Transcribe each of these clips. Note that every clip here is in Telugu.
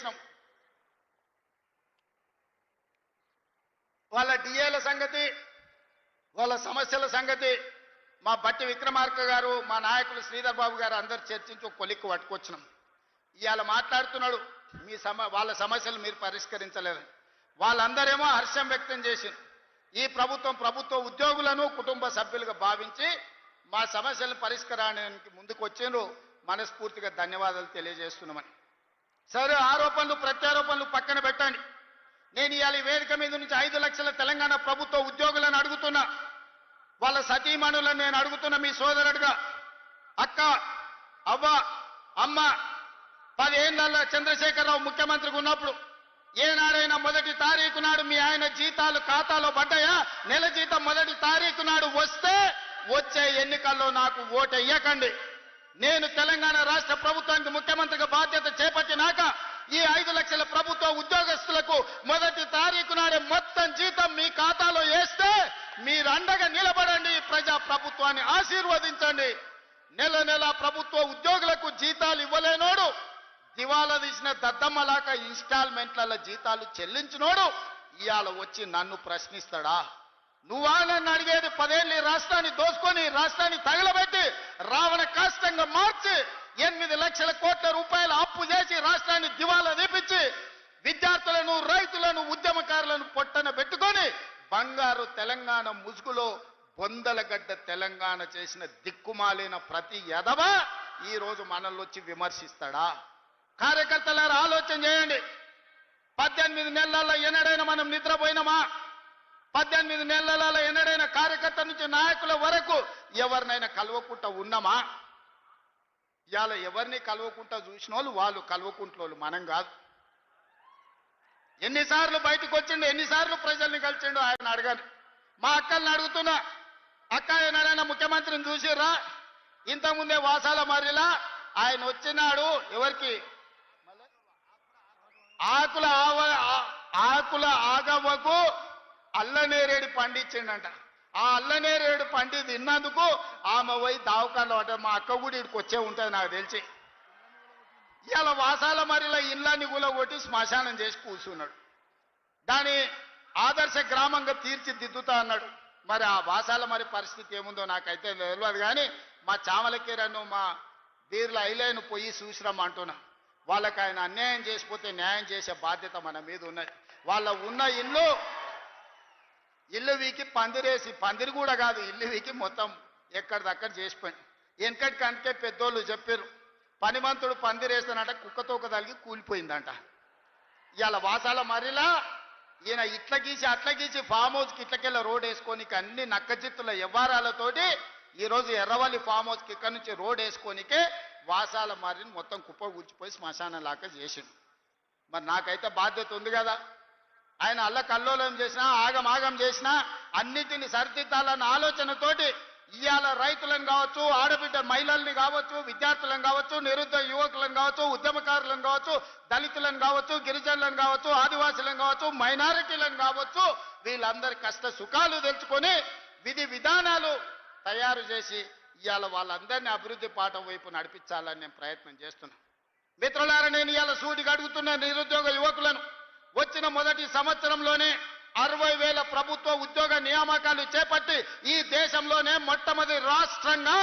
చేసినాం. వాళ్ళ డిఏల సంగతి, వాళ్ళ సమస్యల సంగతి మా బట్టి విక్రమార్క గారు, మా నాయకులు శ్రీధర్ బాబు గారు అందరు చర్చించి ఒక కొలిక్కు పట్టుకొచ్చినాం. ఇవాళ మాట్లాడుతున్నాడు వాళ్ళ సమస్యలు మీరు పరిష్కరించలేదని. వాళ్ళందరేమో హర్షం వ్యక్తం చేసింది. ఈ ప్రభుత్వ ఉద్యోగులను కుటుంబ సభ్యులుగా భావించి మా సమస్యలను పరిష్కారానికి ముందుకు వచ్చిండ్రు. మనస్ఫూర్తిగా ధన్యవాదాలు తెలియజేస్తున్నామని. సరే, ఆరోపణలు ప్రత్యారోపణలు పక్కన పెట్టండి. నేను ఇవాళ వేదిక మీద నుంచి 5 లక్షల తెలంగాణ ప్రభుత్వ ఉద్యోగులను అడుగుతున్నా, వాళ్ళ సతీమణులను నేను అడుగుతున్నా. మీ సోదరుడుగా అక్క, అవ్వ, అమ్మ 10 ఏళ్లలో చంద్రశేఖరరావు ముఖ్యమంత్రిగా ఉన్నప్పుడు ఏనాడైనా మొదటి తారీఖు నాడు మీ ఆయన జీతాలు ఖాతాలో పడ్డాయా? నెల జీతం మొదటి తారీఖు నాడు వస్తే వచ్చే ఎన్నికల్లో నాకు ఓటెయ్యకండి. నేను తెలంగాణ రాష్ట్ర ప్రభుత్వానికి ముఖ్యమంత్రిగా బాధ్యత చేపట్టినాక ఈ 5 లక్షల ప్రభుత్వ ఉద్యోగస్తులకు మొదటి తారీఖు నాడే మొత్తం జీతం మీ ఖాతాలో వేస్తే మీరు అండగా నిలబడండి, ప్రజా ప్రభుత్వాన్ని ఆశీర్వదించండి. నెల నెల ప్రభుత్వ ఉద్యోగులకు జీతాలు ఇవ్వలేనోడు, దివాలా తీసిన దద్దమ్మలాక ఇన్స్టాల్మెంట్ల జీతాలు చెల్లించినోడు ఇవాళ వచ్చి నన్ను ప్రశ్నిస్తాడా? నువ్వా నన్ను అడిగేది? 10 ఏళ్ళు ఈ రాష్ట్రాన్ని దోసుకొని, రాష్ట్రాన్ని తగలబెట్టి, రావణ కాష్టంగా మార్చి 8 లక్షల కోట్ల రూపాయల అప్పు చేసి రాష్ట్రాన్ని దివాలా తీపించి విద్యార్థులను, రైతులను, ఉద్యమకారులను పొట్టన పెట్టుకొని బంగారు తెలంగాణ ముసుగులో బొందలగడ్డ తెలంగాణ చేసిన దిక్కుమాలిన ప్రతి ఎదవ ఈ రోజు మనల్ని వచ్చి విమర్శిస్తాడా? కార్యకర్తలారా ఆలోచన చేయండి. 18 నెలల్లో ఎన్నడైనా మనం నిద్రపోయినామా? 18 నెలలలో ఎన్నడైనా కార్యకర్త నుంచి నాయకుల వరకు ఎవరినైనా కలవకుండా ఉన్నామా? ఇవాళ ఎవరిని కలవకుండా చూసిన వాళ్ళు కలవకుంటోళ్ళు, మనం కాదు. ఎన్నిసార్లు బయటకు వచ్చిండు, ఎన్నిసార్లు ప్రజల్ని కలిసిండు ఆయన అడగండి. మా అక్కల్ని అడుగుతున్నా, అక్క ఏనాడైనా ముఖ్యమంత్రిని చూసిర్రా? ఇంతకుముందే వాసాల మర్రిలా ఆయన వచ్చినాడు ఎవరికి ఆకుల ఆగవ్వకు అల్లనేరేడు పండించిండంట. ఆ అల్లనేరేడు పండి తిన్నందుకు ఆమె పోయి దావకాండ పడ్డ. మా అక్క కూడా ఇక్కడికి వచ్చే ఉంటుంది నాకు తెలిసి. ఇవాళ వాసాల మరిలో ఇళ్ళని కూలగొట్టి శ్మశానం చేసి కూర్చున్నాడు. దాని ఆదర్శ గ్రామంగా తీర్చిదిద్దుతా అన్నాడు. మరి ఆ వాసాల మరి పరిస్థితి ఏముందో నాకైతే తెలియదు. కానీ మా చామలకీరను, మా బీర్ల ఐలేను పోయి చూసిరమ్మంటున్నా. వాళ్ళకి ఆయన అన్యాయం చేసిపోతే న్యాయం చేసే బాధ్యత మన మీద ఉన్నది. వాళ్ళ ఉన్న ఇల్లు వీకి పందిరేసి, పందిరి కూడా కాదు, ఇల్లు వీకి మొత్తం ఎక్కడిదక్కడ చేసిపోయింది. వెనకటికి అందుకే పెద్దోళ్ళు చెప్పారు, పనిమంతుడు పందిరేస్తానంట కుక్కతోక తలిగి కూలిపోయిందంట. ఇవాళ వాసాల మరిలా ఈయన ఇట్ల గీసి అట్ల గీసి ఫామ్ హౌస్కి ఇట్లకెళ్ళ రోడ్ వేసుకోనికి అన్ని నక్కజిత్తుల వ్యవహారాలతోటి ఈరోజు ఎర్రవల్లి ఫామ్ హౌస్కి ఇక్కడి నుంచి రోడ్ వేసుకోనికే వాసాల మరిని మొత్తం కుప్ప కూర్చిపోయి శ్మశానం లాగా చేసిండు. మరి నాకైతే బాధ్యత ఉంది కదా. ఆయన అల్లకల్లోలం చేసినా, ఆగమాగం చేసినా అన్నిటిని సరిదిద్దాలన్న ఆలోచనతోటి ఇవాళ రైతులను కావచ్చు, ఆడబిడ్డ మహిళల్ని కావచ్చు, విద్యార్థులను కావచ్చు, నిరుద్యోగ యువకులను కావచ్చు, ఉద్యమకారులను కావచ్చు, దళితులను కావచ్చు, గిరిజనులను కావచ్చు, ఆదివాసులను కావచ్చు, మైనారిటీలను కావచ్చు, వీళ్ళందరి కష్ట సుఖాలు తెలుసుకొని విధి విధానాలు తయారు చేసి ఇవాళ వాళ్ళందరినీ అభివృద్ధి పాఠం వైపు నడిపించాలని నేను ప్రయత్నం చేస్తున్నా. మిత్రులారా, నేను ఇవాళ సూటిగా అడుగుతున్న నిరుద్యోగ యువకులను, వచ్చిన మొదటి సంవత్సరంలోనే 60,000 ప్రభుత్వ ఉద్యోగ నియామకాలు చేపట్టి ఈ దేశంలోనే మొట్టమొదటి రాష్ట్రంగా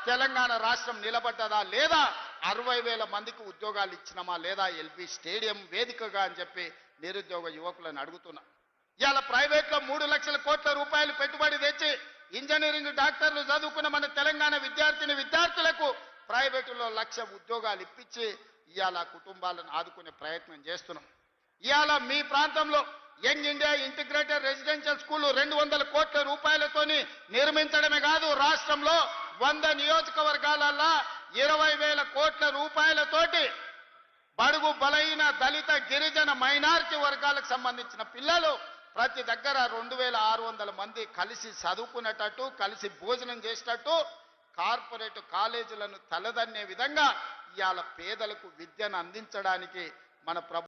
తెలంగాణ రాష్ట్రం నిలబడ్డదా లేదా? 60,000 మందికి ఉద్యోగాలు ఇచ్చినామా లేదా? ఎల్బీ స్టేడియం వేదికగా అని చెప్పి నిరుద్యోగ యువకులను అడుగుతున్నా. ఇవాళ ప్రైవేట్లో 3 లక్షల కోట్ల రూపాయలు పెట్టుబడి తెచ్చి ఇంజనీరింగ్ డాక్టర్లు చదువుకున్న మన తెలంగాణ విద్యార్థులకు ప్రైవేటులో 1,00,000 ఉద్యోగాలు ఇప్పించి ఇవాళ కుటుంబాలను ఆదుకునే ప్రయత్నం చేస్తున్నాం. ఇవాళ మీ ప్రాంతంలో young India integrated residential school 200 కోట్ల రూపాయలతోని నిర్మించడమే కాదు, రాష్ట్రంలో 100 నియోజకవర్గాలల్లో 20,000 కోట్ల రూపాయలతోటి బడుగు బలహీన దళిత గిరిజన మైనారిటీ వర్గాలకు సంబంధించిన పిల్లలు ప్రతి దగ్గర 2,600 మంది కలిసి చదువుకునేటట్టు, కలిసి భోజనం చేసేటట్టు కార్పొరేట్ కాలేజీలను తలదన్నే విధంగా ఇవాళ పేదలకు విద్యను అందించడానికి మన